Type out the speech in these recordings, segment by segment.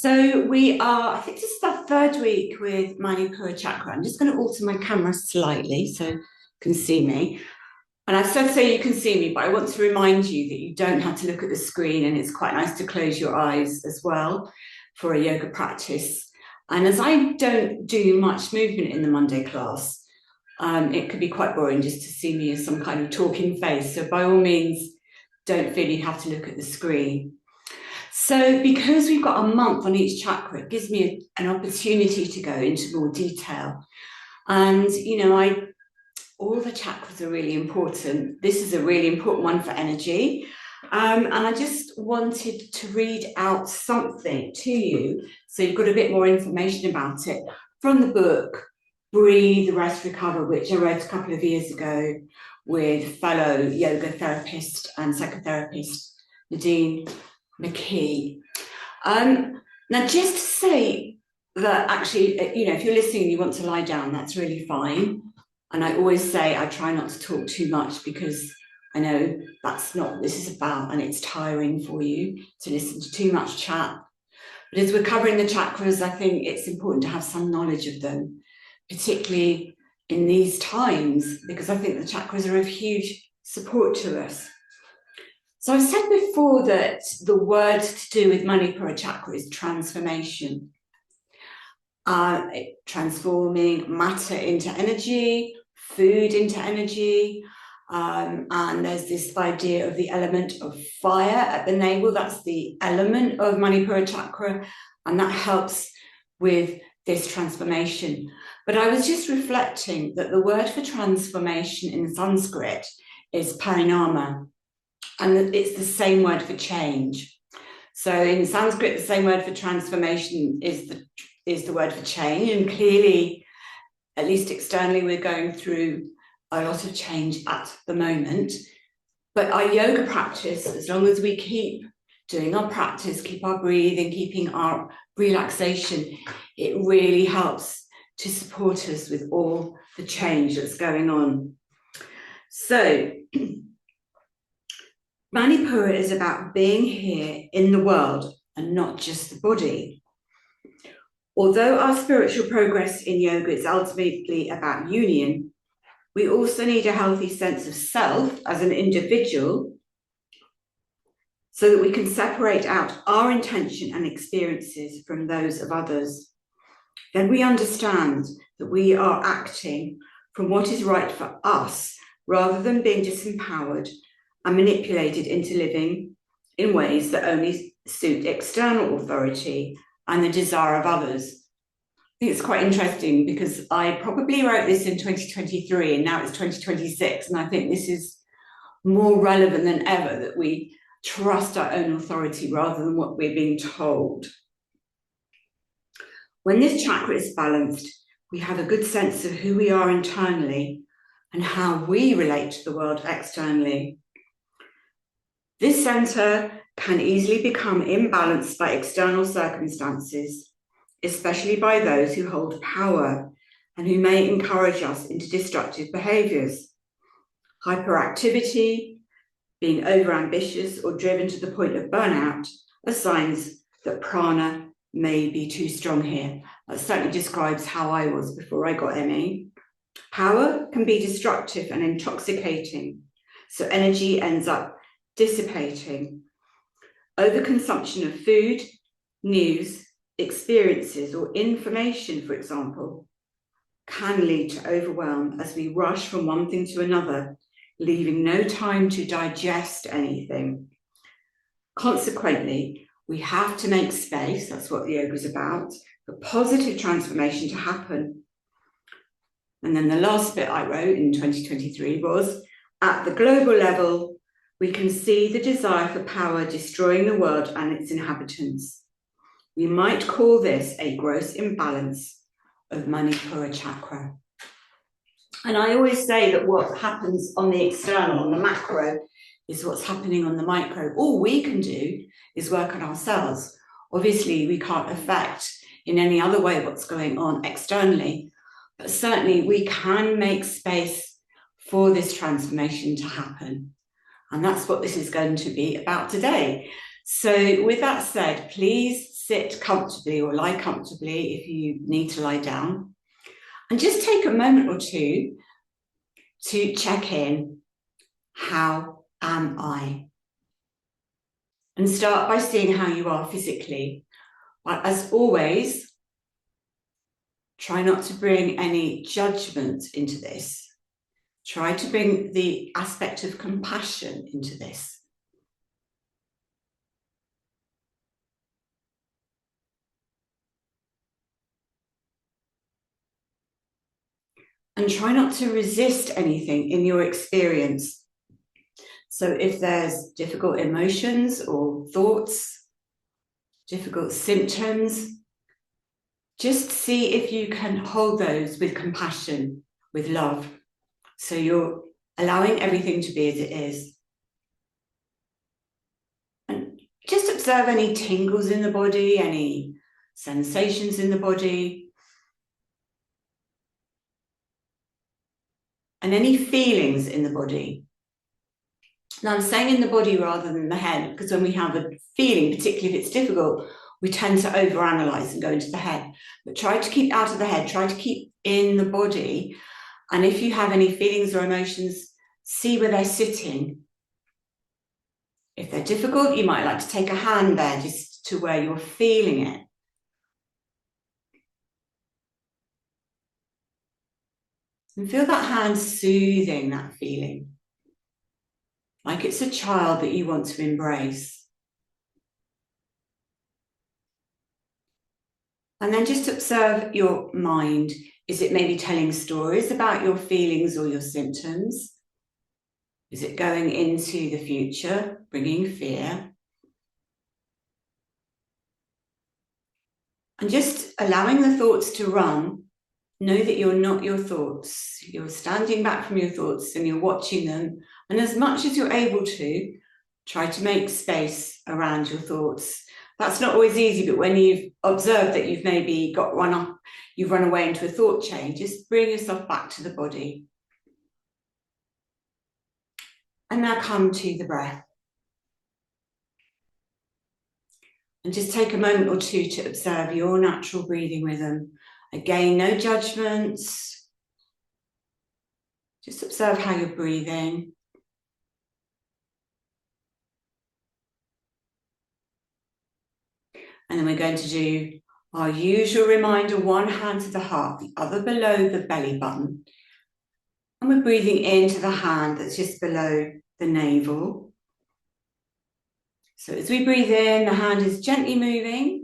So we are, I think this is our third week with Manipura chakra. I'm just going to alter my camera slightly so you can see me. And I've said so you can see me, but I want to remind you that you don't have to look at the screen, and it's quite nice to close your eyes as well for a yoga practice. And as I don't do much movement in the Monday class, it could be quite boring just to see me as some kind of talking face. So by all means, don't feel you have to look at the screen. So because we've got a month on each chakra, it gives me an opportunity to go into more detail. And, you know, all the chakras are really important. This is a really important one for energy. And I just wanted to read out something to you so you've got a bit more information about it from the book, Breathe, Rest, Recover, which I wrote a couple of years ago with fellow yoga therapist and psychotherapist Nadine McKee. Now, just to say that actually, you know, if you're listening and you want to lie down, that's really fine. And I always say I try not to talk too much because I know that's not what this is about, and it's tiring for you to listen to too much chat. But as we're covering the chakras, I think it's important to have some knowledge of them, particularly in these times, because I think the chakras are of huge support to us. So I've said before that the word to do with Manipura chakra is transformation. Transforming matter into energy, food into energy, and there's this idea of the element of fire at the navel. That's the element of Manipura chakra, and that helps with this transformation. But I was just reflecting that the word for transformation in Sanskrit is parinama, and it's the same word for change. So in Sanskrit, the same word for transformation is the word for change, and clearly, at least externally, we're going through a lot of change at the moment. But our yoga practice, as long as we keep doing our practice, keep our breathing, keeping our relaxation, it really helps to support us with all the change that's going on. So Manipura is about being here in the world and not just the body. Although our spiritual progress in yoga is ultimately about union, we also need a healthy sense of self as an individual so that we can separate out our intention and experiences from those of others. Then we understand that we are acting from what is right for us rather than being disempowered and manipulated into living in ways that only suit external authority and the desire of others. I think it's quite interesting because I probably wrote this in 2023 and now it's 2026, and I think this is more relevant than ever, that we trust our own authority rather than what we're being told. When this chakra is balanced, we have a good sense of who we are internally and how we relate to the world externally. This center can easily become imbalanced by external circumstances, especially by those who hold power and who may encourage us into destructive behaviors. Hyperactivity, being overambitious or driven to the point of burnout are signs that prana may be too strong here. That certainly describes how I was before I got ME. Power can be destructive and intoxicating, so energy ends up dissipating. Overconsumption of food, news, experiences, or information, for example, can lead to overwhelm as we rush from one thing to another, leaving no time to digest anything. Consequently, we have to make space, that's what the yoga is about, for positive transformation to happen. And then the last bit I wrote in 2023 was, at the global level, we can see the desire for power destroying the world and its inhabitants. We might call this a gross imbalance of Manipura chakra. And I always say that what happens on the external, on the macro, is what's happening on the micro. All we can do is work on ourselves. Obviously, we can't affect in any other way what's going on externally, but certainly we can make space for this transformation to happen. And that's what this is going to be about today. So with that said, please sit comfortably or lie comfortably if you need to lie down. And just take a moment or two to check in. How am I? And start by seeing how you are physically. But as always, try not to bring any judgment into this. Try to bring the aspect of compassion into this. And try not to resist anything in your experience. So if there's difficult emotions or thoughts, difficult symptoms, just see if you can hold those with compassion, with love. So you're allowing everything to be as it is. And just observe any tingles in the body, any sensations in the body, and any feelings in the body. Now I'm saying in the body rather than the head, because when we have a feeling, particularly if it's difficult, we tend to overanalyze and go into the head. But try to keep out of the head, try to keep in the body. And if you have any feelings or emotions, see where they're sitting. If they're difficult, you might like to take a hand there just to where you're feeling it. And feel that hand soothing that feeling. Like it's a child that you want to embrace. And then just observe your mind. Is it maybe telling stories about your feelings or your symptoms? Is it going into the future, bringing fear? And just allowing the thoughts to run. Know that you're not your thoughts. You're standing back from your thoughts and you're watching them. And as much as you're able to, try to make space around your thoughts. That's not always easy, but when you've observed that you've maybe you've run away into a thought chain, just bring yourself back to the body. And now come to the breath. And just take a moment or two to observe your natural breathing rhythm. Again, no judgments. Just observe how you're breathing. And then we're going to do our usual reminder, one hand to the heart, the other below the belly button. And we're breathing into the hand that's just below the navel. So as we breathe in, the hand is gently moving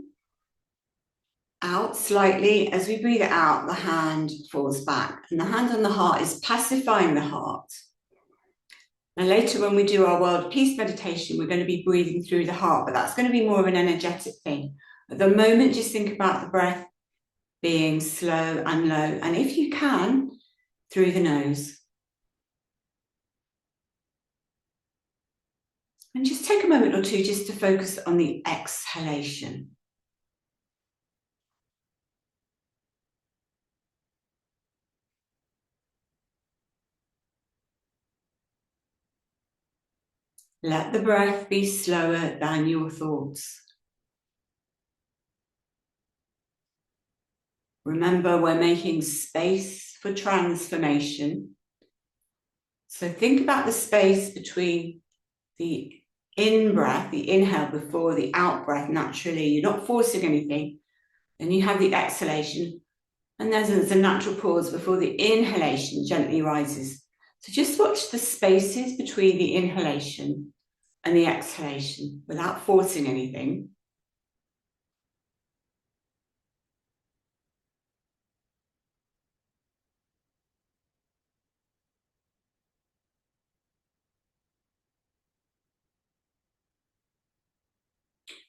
out slightly. As we breathe it out, the hand falls back. And the hand on the heart is pacifying the heart. Now later when we do our world peace meditation, we're going to be breathing through the heart, but that's going to be more of an energetic thing. At the moment, just think about the breath being slow and low. And if you can, through the nose. And just take a moment or two just to focus on the exhalation. Let the breath be slower than your thoughts. Remember, we're making space for transformation. So think about the space between the in-breath, the inhale before the out-breath naturally. You're not forcing anything. Then you have the exhalation. And there's a natural pause before the inhalation gently rises. So just watch the spaces between the inhalation and the exhalation without forcing anything.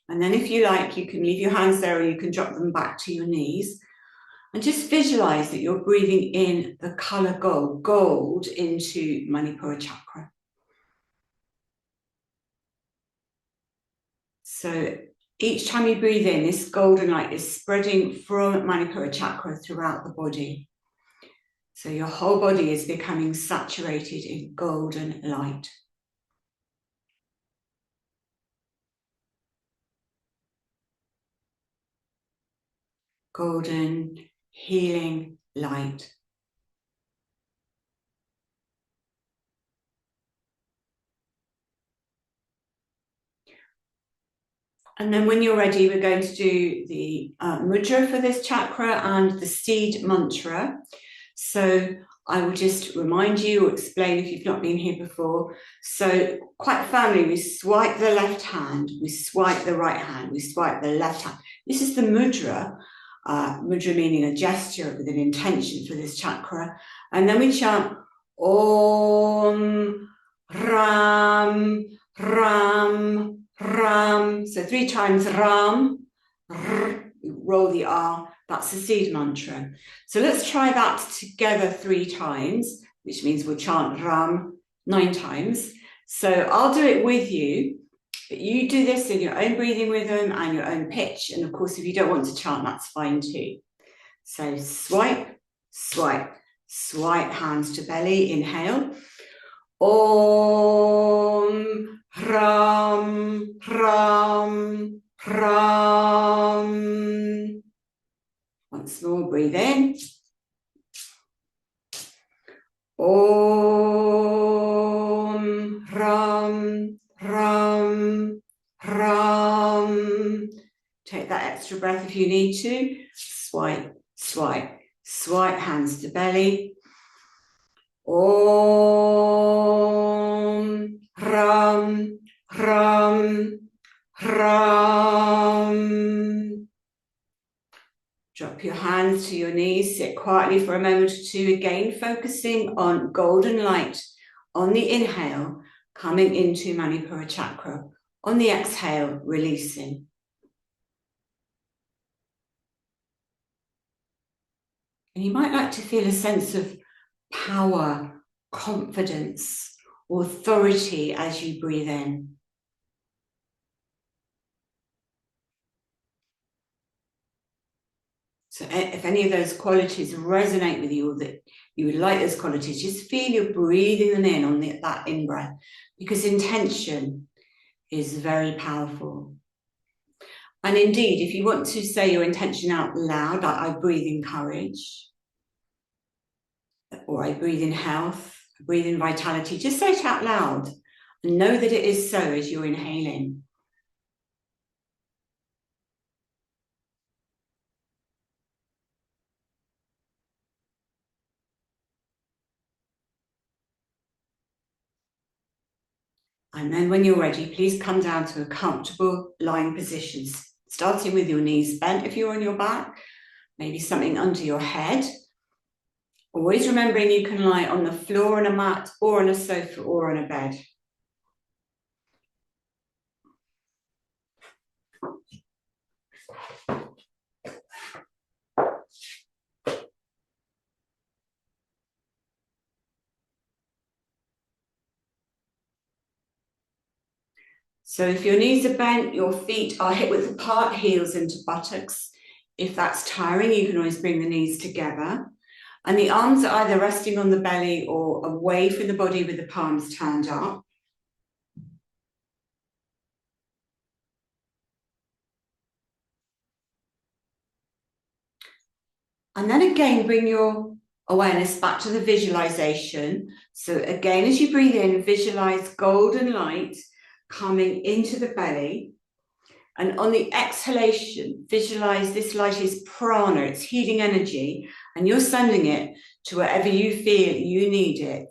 And then if you like, you can leave your hands there or you can drop them back to your knees. And just visualize that you're breathing in the color gold into Manipura chakra. So each time you breathe in, this golden light is spreading from Manipura chakra throughout the body. So your whole body is becoming saturated in golden light. golden, healing light. And then when you're ready, we're going to do the mudra for this chakra and the seed mantra. So I will just remind you or explain if you've not been here before. So quite firmly, we swipe the left hand, we swipe the right hand, we swipe the left hand. This is the mudra, mudra meaning a gesture with an intention for this chakra. And then we chant Om, Ram, Ram, Ram. So 3 times Ram, roll the R, that's the seed mantra. So let's try that together 3 times, which means we'll chant Ram 9 times. So I'll do it with you, but you do this in your own breathing rhythm and your own pitch. And of course, if you don't want to chant, that's fine too. So swipe, swipe, swipe, hands to belly, inhale. Om, Ram, Ram, Ram. Once more, breathe in. Om, Ram, Ram, Ram. Take that extra breath if you need to. Swipe, swipe, swipe, hands to belly. Om, Ram, Ram, Ram. Drop your hands to your knees, sit quietly for a moment or two, again focusing on golden light on the inhale, coming into Manipura chakra. On the exhale, releasing. And you might like to feel a sense of power, confidence, authority as you breathe in. So if any of those qualities resonate with you or that you would like those qualities, just feel you're breathing them in on that in-breath, because intention is very powerful. And indeed, if you want to say your intention out loud, like I breathe in courage, or I breathe in health, I breathe in vitality, just say it out loud and know that it is so as you're inhaling. And then when you're ready, please come down to a comfortable lying position, starting with your knees bent if you're on your back, maybe something under your head. Always remembering you can lie on the floor on a mat or on a sofa or on a bed. So if your knees are bent, your feet are hip width apart, heels into buttocks. If that's tiring, you can always bring the knees together. And the arms are either resting on the belly or away from the body with the palms turned up. And then again, bring your awareness back to the visualization. So again, as you breathe in, visualize golden light coming into the belly. And on the exhalation, visualize this light is prana, it's healing energy, and you're sending it to wherever you feel you need it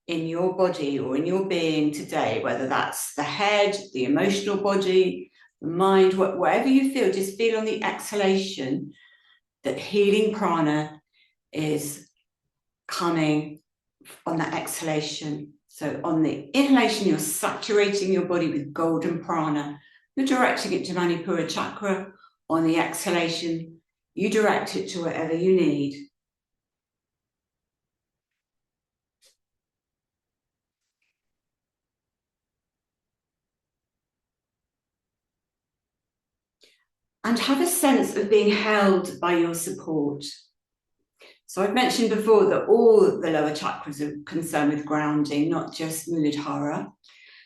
in your body or in your being today, whether that's the head, the emotional body, the mind, whatever you feel, just feel on the exhalation that healing prana is coming on that exhalation. So on the inhalation, you're saturating your body with golden prana. You're directing it to Manipura chakra. On the exhalation, you direct it to wherever you need. And have a sense of being held by your support. So I've mentioned before that all the lower chakras are concerned with grounding, not just Muladhara.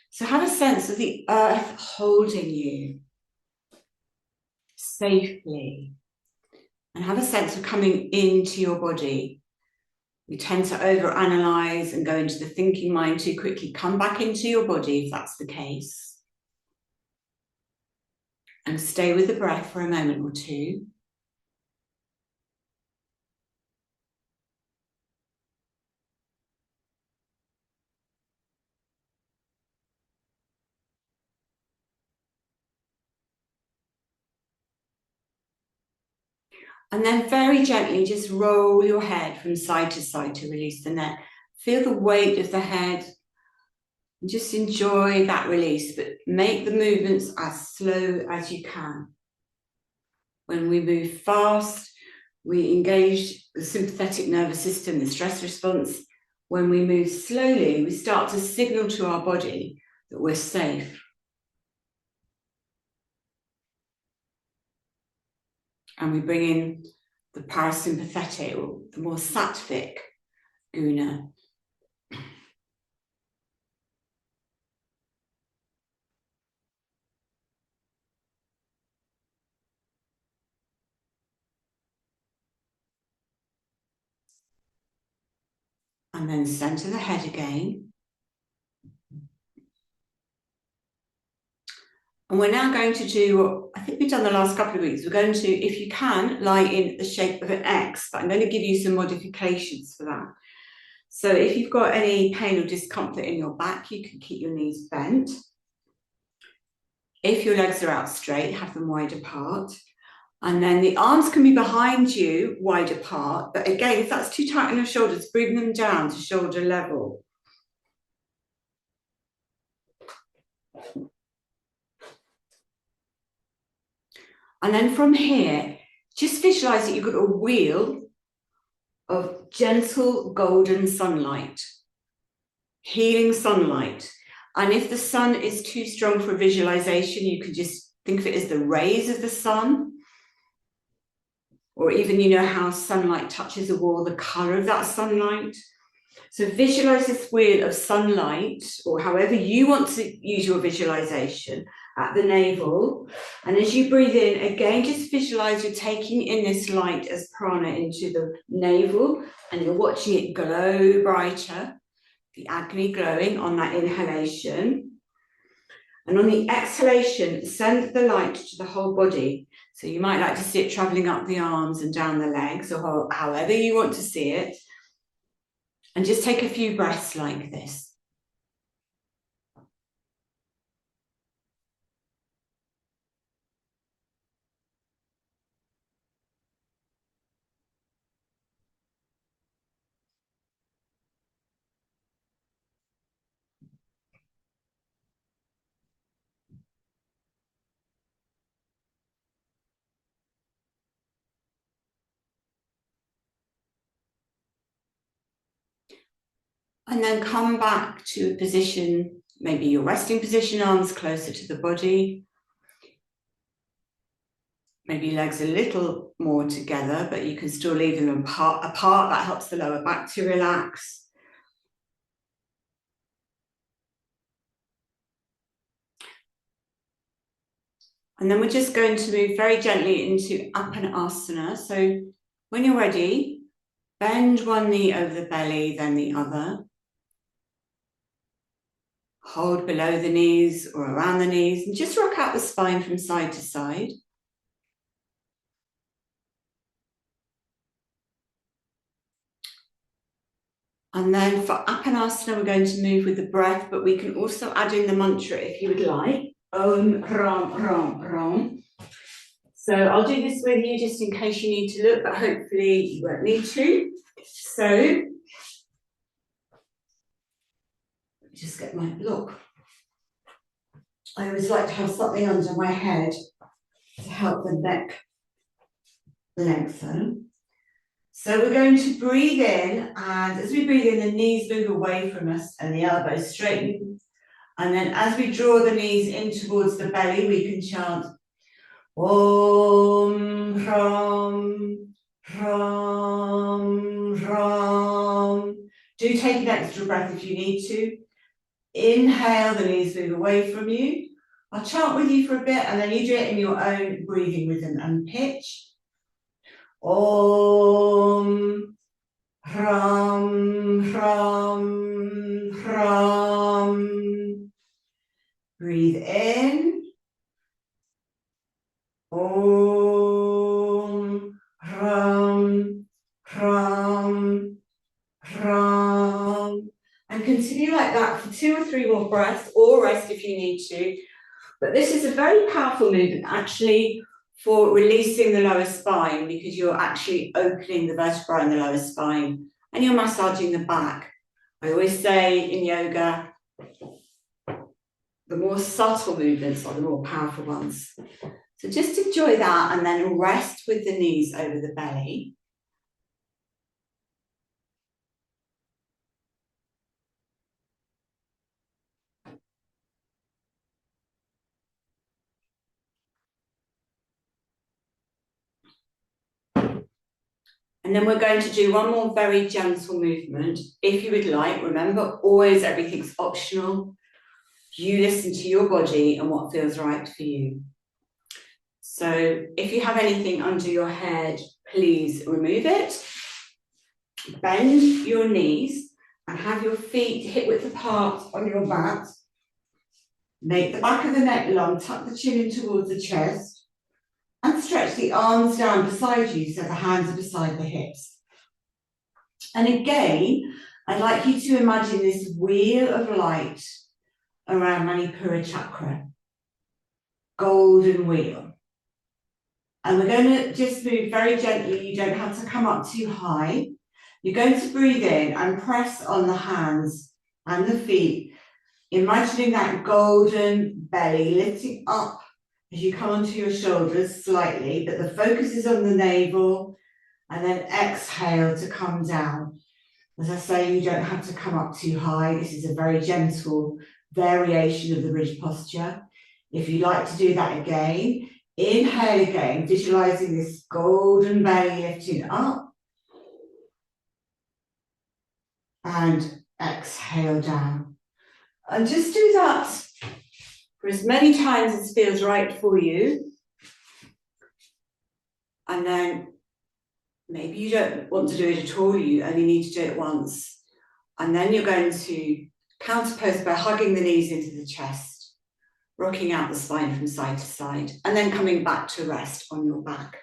So have a sense of the earth holding you safely, and have a sense of coming into your body. We tend to overanalyze and go into the thinking mind too quickly. Come back into your body if that's the case. And stay with the breath for a moment or two. And then very gently just roll your head from side to side to release the neck. Feel the weight of the head. And just enjoy that release, but make the movements as slow as you can. When we move fast, we engage the sympathetic nervous system, the stress response. When we move slowly, we start to signal to our body that we're safe. And we bring in the parasympathetic, or the more sattvic guna. And then center the head again. And we're now going to do what I think we've done the last couple of weeks. We're going to, if you can, lie in the shape of an X, but I'm going to give you some modifications for that. So if you've got any pain or discomfort in your back, you can keep your knees bent. If your legs are out straight, have them wide apart. And then the arms can be behind you, wide apart. But again, if that's too tight on your shoulders, bring them down to shoulder level. And then from here, just visualize that you've got a wheel of gentle golden sunlight, healing sunlight. And if the sun is too strong for visualization, you can just think of it as the rays of the sun. Or even, you know, how sunlight touches a wall, the color of that sunlight. So visualize this wheel of sunlight, or however you want to use your visualization, at the navel. And as you breathe in, again, just visualize you're taking in this light as prana into the navel, and you're watching it glow brighter, the Agni glowing on that inhalation. And on the exhalation, send the light to the whole body. So you might like to see it traveling up the arms and down the legs, or however you want to see it. And just take a few breaths like this. And then come back to a position, maybe your resting position, arms closer to the body. Maybe legs a little more together, but you can still leave them apart. That helps the lower back to relax. And then we're just going to move very gently into Apanasana. So when you're ready, bend one knee over the belly, then the other. Hold below the knees or around the knees, and just rock out the spine from side to side. And then for Apanasana, we're going to move with the breath, but we can also add in the mantra if you would like. Om Ram Ram Ram. So I'll do this with you just in case you need to look, but hopefully you won't need to. So, let me just get my look. I always like to have something under my head to help the neck lengthen. So we're going to breathe in, and as we breathe in, the knees move away from us and the elbows straighten. And then as we draw the knees in towards the belly, we can chant Om Ram Ram Ram. Do take an extra breath if you need to. Inhale, the knees move away from you. I'll chant with you for a bit, and then you do it in your own breathing rhythm and pitch. Om. Hram, hram, hram. Breathe in. Om. Hram, hram, hram. And continue like that for 2 or 3 more breaths, or rest if you need to. But this is a very powerful movement, actually, for releasing the lower spine, because you're actually opening the vertebrae in the lower spine and you're massaging the back. I always say in yoga, the more subtle movements are the more powerful ones. So just enjoy that and then rest with the knees over the belly. And then we're going to do one more very gentle movement. If you would like, remember, always everything's optional. You listen to your body and what feels right for you. So if you have anything under your head, please remove it. Bend your knees and have your feet hip width apart on your mat. Make the back of the neck long, tuck the chin in towards the chest, and stretch the arms down beside you so the hands are beside the hips. And again, I'd like you to imagine this wheel of light around Manipura chakra, golden wheel. And we're going to just move very gently. You don't have to come up too high. You're going to breathe in and press on the hands and the feet, imagining that golden belly lifting up as you come onto your shoulders slightly, but the focus is on the navel, and then exhale to come down. As I say, you don't have to come up too high. This is a very gentle variation of the bridge posture. If you'd like to do that again, inhale again, visualizing this golden belly lifting up, and exhale down. And just do that for as many times as feels right for you. And then maybe you don't want to do it at all, you only need to do it once. And then you're going to counter pose by hugging the knees into the chest, rocking out the spine from side to side, and then coming back to rest on your back.